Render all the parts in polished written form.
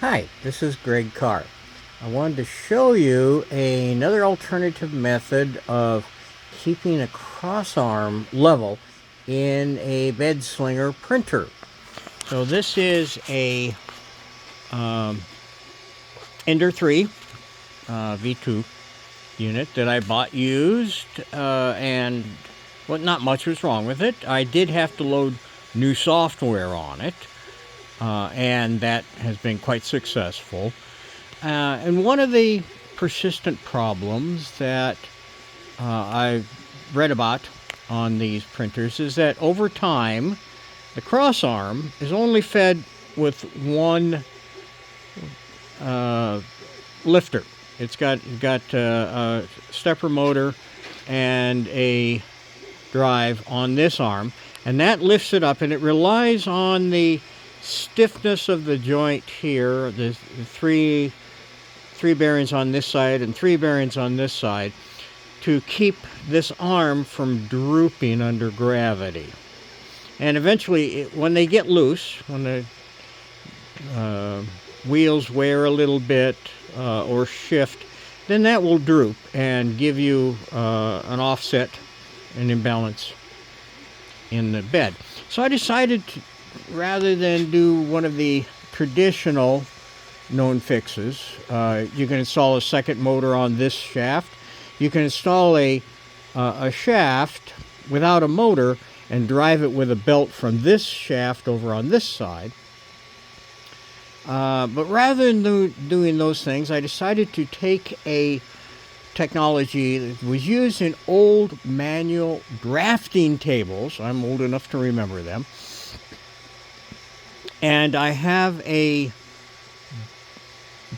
Hi, this is Greg Carr. I wanted to show you another alternative method of keeping a crossarm level in a bed slinger printer. So this is a Ender 3 V2 unit that I bought used, and well, not much was wrong with it. I did have to load new software on it, and that has been quite successful. And one of the persistent problems that I've read about on these printers is that over time, the crossarm is only fed with one lifter. It's got a stepper motor and a drive on this arm, and that lifts it up, and it relies on the stiffness of the joint here, the three bearings on this side and 3 bearings on this side, to keep this arm from drooping under gravity. And eventually, when they get loose, when the wheels wear a little bit or shift, then that will droop and give you an offset, an imbalance in the bed. So I decided to, rather than do one of the traditional known fixes, you can install a second motor on this shaft. You can install a shaft without a motor and drive it with a belt from this shaft over on this side. But rather than doing those things, I decided to take a technology that was used in old manual drafting tables. I'm old enough to remember them. And I have a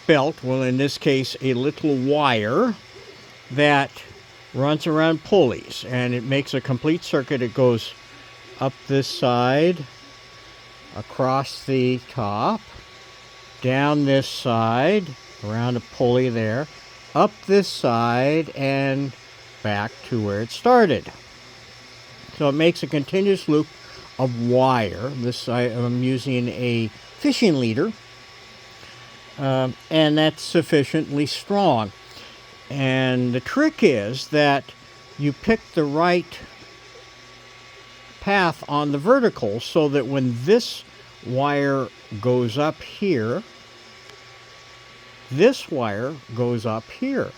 belt, well, in this case, a little wire that runs around pulleys, and it makes a complete circuit. It goes up this side, across the top, down this side, around a pulley there, up this side, and back to where it started. So it makes a continuous loop of wire. I'm using a fishing leader, and that's sufficiently strong. And the trick is that you pick the right path on the vertical so that when this wire goes up here, this wire goes up here,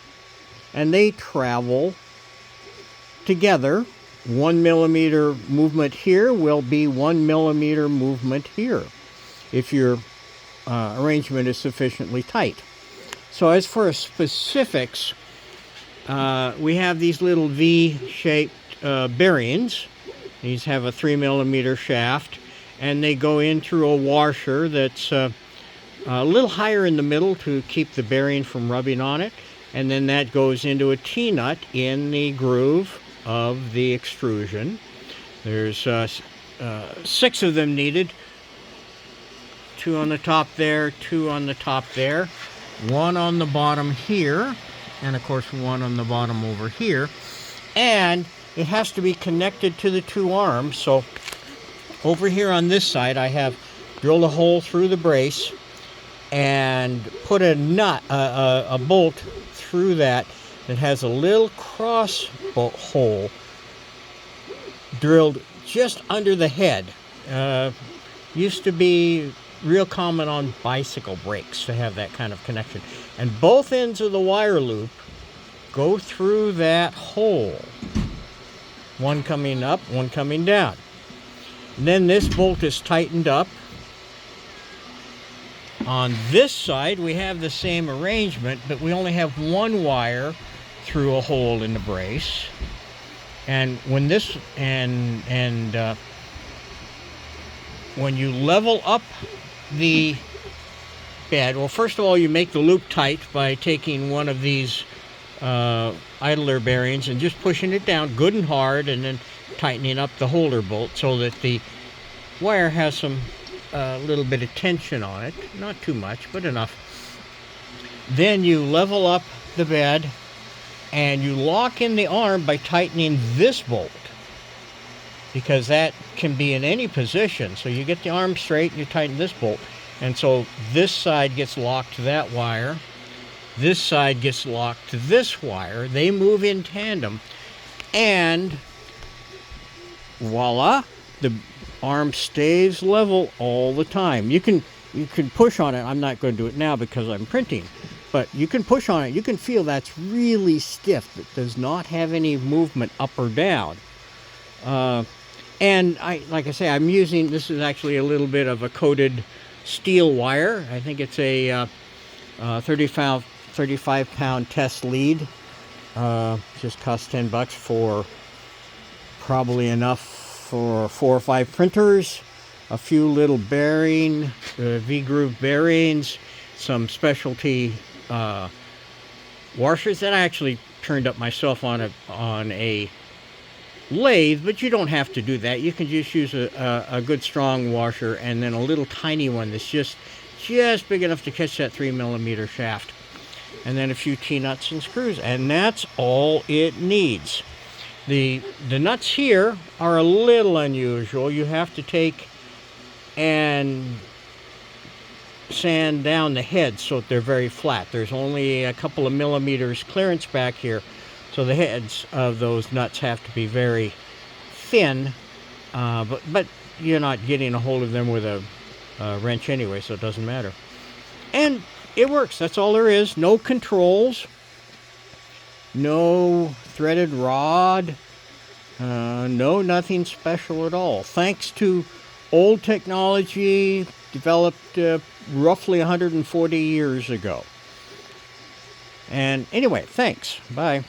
and they travel together. 1 millimeter movement here will be 1 millimeter movement here if your arrangement is sufficiently tight. So as for specifics, we have these little V-shaped bearings. These have a 3 millimeter shaft, and they go in through a washer that's a little higher in the middle to keep the bearing from rubbing on it, and then that goes into a T-nut in the groove of the extrusion. There's 6 of them needed. 2 on the top there, 2 on the top there, 1 on the bottom here, and of course 1 on the bottom over here. And it has to be connected to the 2 arms. So over here on this side, I have drilled a hole through the brace and put a nut, a bolt through that has a little cross hole drilled just under the head. Used to be real common on bicycle brakes to have that kind of connection. And both ends of the wire loop go through that hole. One coming up, one coming down. And then this bolt is tightened up. On this side, we have the same arrangement, but we only have 1 wire through a hole in the brace. And when this when you level up the bed, well, first of all, you make the loop tight by taking one of these idler bearings and just pushing it down good and hard, and then tightening up the holder bolt so that the wire has some little bit of tension on it. Not too much, but enough. Then you level up the bed and you lock in the arm by tightening this bolt, because that can be in any position. So you get the arm straight and you tighten this bolt. And so this side gets locked to that wire. This side gets locked to this wire. They move in tandem. And voila, the arm stays level all the time. You can push on it. I'm not going to do it now because I'm printing. But you can push on it. You can feel that's really stiff. It does not have any movement up or down. And like I say, I'm using, this is actually a little bit of a coated steel wire. I think it's a 35-pound test lead. Just cost $10 for probably enough for 4 or 5 printers, a few little bearing, V-groove bearings, some specialty washers that I actually turned up myself on a lathe, but you don't have to do that. You can just use a good strong washer, and then a little tiny one that's just big enough to catch that 3mm shaft, and then a few T-nuts and screws, and that's all it needs. The nuts here are a little unusual. You have to take and sand down the heads so that they're very flat. There's only a couple of millimeters clearance back here, so the heads of those nuts have to be very thin, but you're not getting a hold of them with a wrench anyway, so it doesn't matter. And it works. That's all there is. No controls, no threaded rod, no nothing special at all. Thanks to old technology developed roughly 140 years ago. And anyway, thanks. Bye.